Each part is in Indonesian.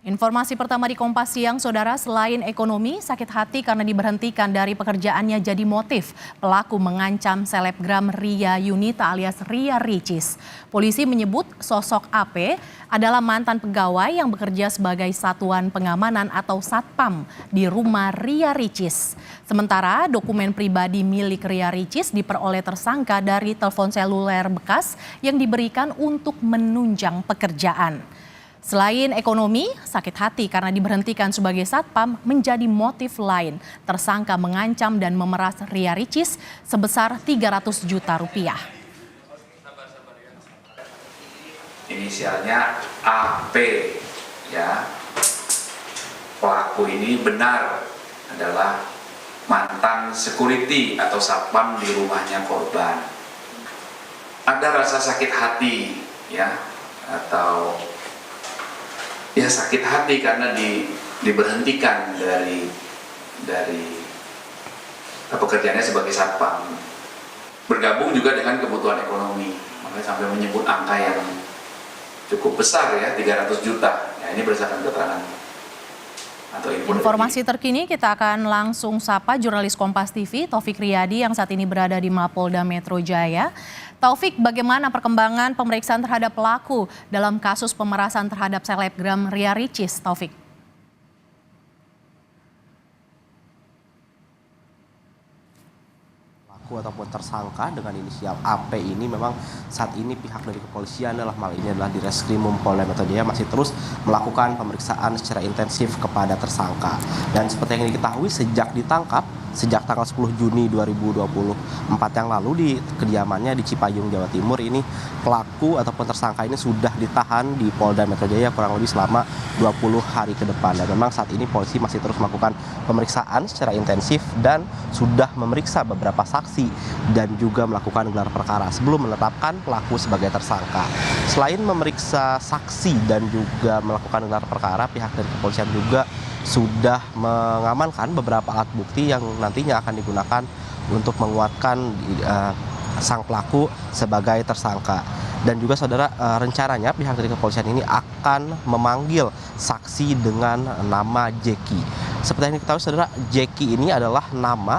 Informasi pertama di Kompas Siang, Saudara, selain ekonomi, sakit hati karena diberhentikan dari pekerjaannya jadi motif. Pelaku mengancam selebgram Ria Yunita alias Ria Ricis. Polisi menyebut sosok AP adalah mantan pegawai yang bekerja sebagai satuan pengamanan atau satpam di rumah Ria Ricis. Sementara dokumen pribadi milik Ria Ricis diperoleh tersangka dari telepon seluler bekas yang diberikan untuk menunjang pekerjaan. Selain ekonomi, sakit hati karena diberhentikan sebagai satpam menjadi motif lain. Tersangka mengancam dan memeras Ria Ricis sebesar 300 juta rupiah. Inisialnya AP, ya. Pelaku ini benar adalah mantan security atau satpam di rumahnya korban. Ada rasa sakit hati, ya, atau ya sakit hati karena diberhentikan dari pekerjaannya sebagai satpam. Bergabung juga dengan kebutuhan ekonomi, makanya sampai menyebut angka yang cukup besar, ya, 300 juta. Ya, ini berdasarkan keterangan atau informasi terkini kita akan langsung sapa jurnalis Kompas TV Taufik Riyadi yang saat ini berada di Mapolda Metro Jaya. Taufik, bagaimana perkembangan pemeriksaan terhadap pelaku dalam kasus pemerasan terhadap selebgram Ria Ricis, Taufik? Ataupun tersangka dengan inisial AP ini memang saat ini pihak dari kepolisian dalam hal ini adalah di Reskrimum Polda Metro Jaya masih terus melakukan pemeriksaan secara intensif kepada tersangka. Dan seperti yang diketahui sejak ditangkap sejak tanggal 10 Juni 2024 yang lalu di kediamannya di Cipayung, Jawa Timur, ini pelaku ataupun tersangka ini sudah ditahan di Polda Metro Jaya kurang lebih selama 20 hari ke depan. Dan memang saat ini polisi masih terus melakukan pemeriksaan secara intensif dan sudah memeriksa beberapa saksi dan juga melakukan gelar perkara sebelum menetapkan pelaku sebagai tersangka. Selain memeriksa saksi dan juga melakukan gelar perkara, pihak dari kepolisian juga sudah mengamankan beberapa alat bukti yang nantinya akan digunakan untuk menguatkan sang pelaku sebagai tersangka. Dan juga saudara, rencananya pihak dari kepolisian ini akan memanggil saksi dengan nama Jeki. Seperti yang diketahui saudara, Jeki ini adalah nama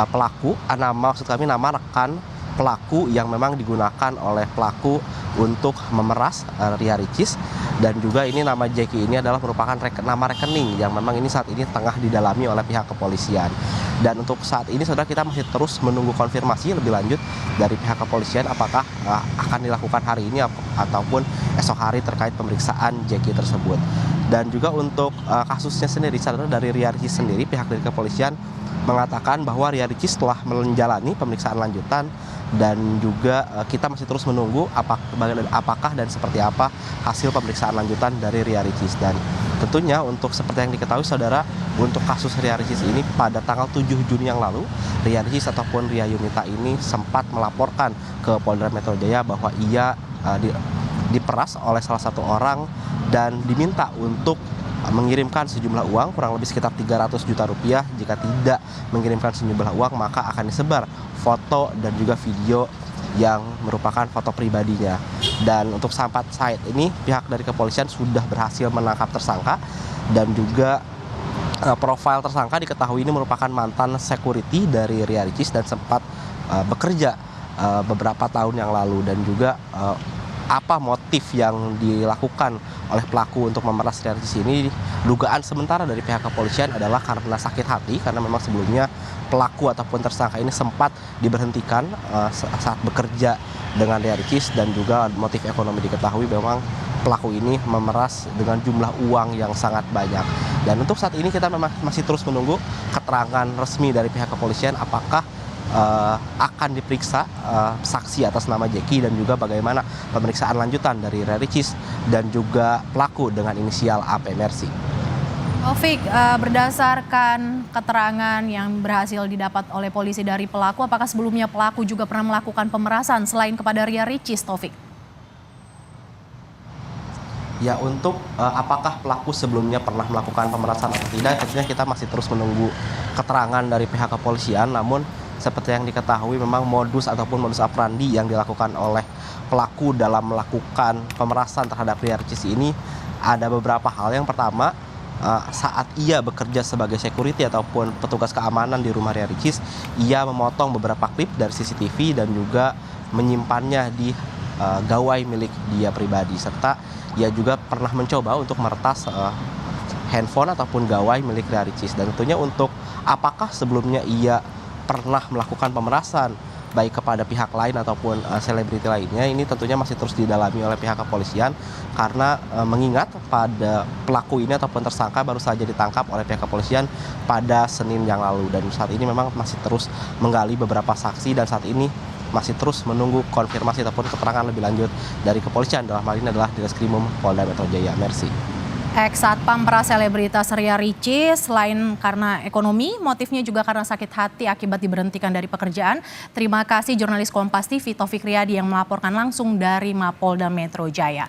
pelaku, nama rekan pelaku yang memang digunakan oleh pelaku untuk memeras Ria Ricis. Dan juga ini nama Jeki ini adalah merupakan nama rekening yang memang ini saat ini tengah didalami oleh pihak kepolisian. Dan untuk saat ini saudara, kita masih terus menunggu konfirmasi lebih lanjut dari pihak kepolisian apakah akan dilakukan hari ini ataupun esok hari terkait pemeriksaan Jeki tersebut. Dan juga untuk kasusnya sendiri saudara, dari Ria Ricis sendiri pihak dari kepolisian mengatakan bahwa Ria Ricis telah menjalani pemeriksaan lanjutan dan juga kita masih terus menunggu apakah dan seperti apa hasil pemeriksaan lanjutan dari Ria Ricis. Dan tentunya untuk seperti yang diketahui saudara, untuk kasus Ria Ricis ini pada tanggal 7 Juni yang lalu, Ria Ricis ataupun Ria Yunita ini sempat melaporkan ke Polda Metro Jaya bahwa ia diperas oleh salah satu orang dan diminta untuk mengirimkan sejumlah uang kurang lebih sekitar 300 juta rupiah. Jika tidak mengirimkan sejumlah uang maka akan disebar foto dan juga video yang merupakan foto pribadinya. Dan untuk sampai saat ini pihak dari kepolisian sudah berhasil menangkap tersangka dan juga profil tersangka diketahui ini merupakan mantan security dari Ria Ricis dan sempat bekerja beberapa tahun yang lalu. Dan juga apa motif yang dilakukan oleh pelaku untuk memeras Ria Ricis ini, dugaan sementara dari pihak kepolisian adalah karena sakit hati karena memang sebelumnya pelaku ataupun tersangka ini sempat diberhentikan saat bekerja dengan Ria Ricis. Dan juga motif ekonomi diketahui memang pelaku ini memeras dengan jumlah uang yang sangat banyak. Dan untuk saat ini kita memang masih terus menunggu keterangan resmi dari pihak kepolisian apakah akan diperiksa saksi atas nama Jeki dan juga bagaimana pemeriksaan lanjutan dari Ria Ricis dan juga pelaku dengan inisial AP. Mercy. Taufik, berdasarkan keterangan yang berhasil didapat oleh polisi dari pelaku, apakah sebelumnya pelaku juga pernah melakukan pemerasan selain kepada Ria Ricis, Taufik? Ya, untuk apakah pelaku sebelumnya pernah melakukan pemerasan atau tidak, tentunya kita masih terus menunggu keterangan dari pihak kepolisian. Namun seperti yang diketahui memang modus operandi yang dilakukan oleh pelaku dalam melakukan pemerasan terhadap Ria Ricis ini ada beberapa hal. Yang pertama, saat ia bekerja sebagai security ataupun petugas keamanan di rumah Ria Ricis, ia memotong beberapa klip dari CCTV dan juga menyimpannya di gawai milik dia pribadi, serta ia juga pernah mencoba untuk meretas handphone ataupun gawai milik Ria Ricis. Dan tentunya untuk apakah sebelumnya ia pernah melakukan pemerasan baik kepada pihak lain ataupun selebriti lainnya, ini tentunya masih terus didalami oleh pihak kepolisian, karena mengingat pada pelaku ini ataupun tersangka baru saja ditangkap oleh pihak kepolisian pada Senin yang lalu, dan saat ini memang masih terus menggali beberapa saksi dan saat ini masih terus menunggu konfirmasi ataupun keterangan lebih lanjut dari kepolisian, dalam hal ini adalah Direskrimum Polda Metro Jaya. Mercy. Ex-satpam praselebritas Ria Ricis selain karena ekonomi, motifnya juga karena sakit hati akibat diberhentikan dari pekerjaan. Terima kasih jurnalis Kompas TV Taufik Riyadi yang melaporkan langsung dari Mapolda Metro Jaya.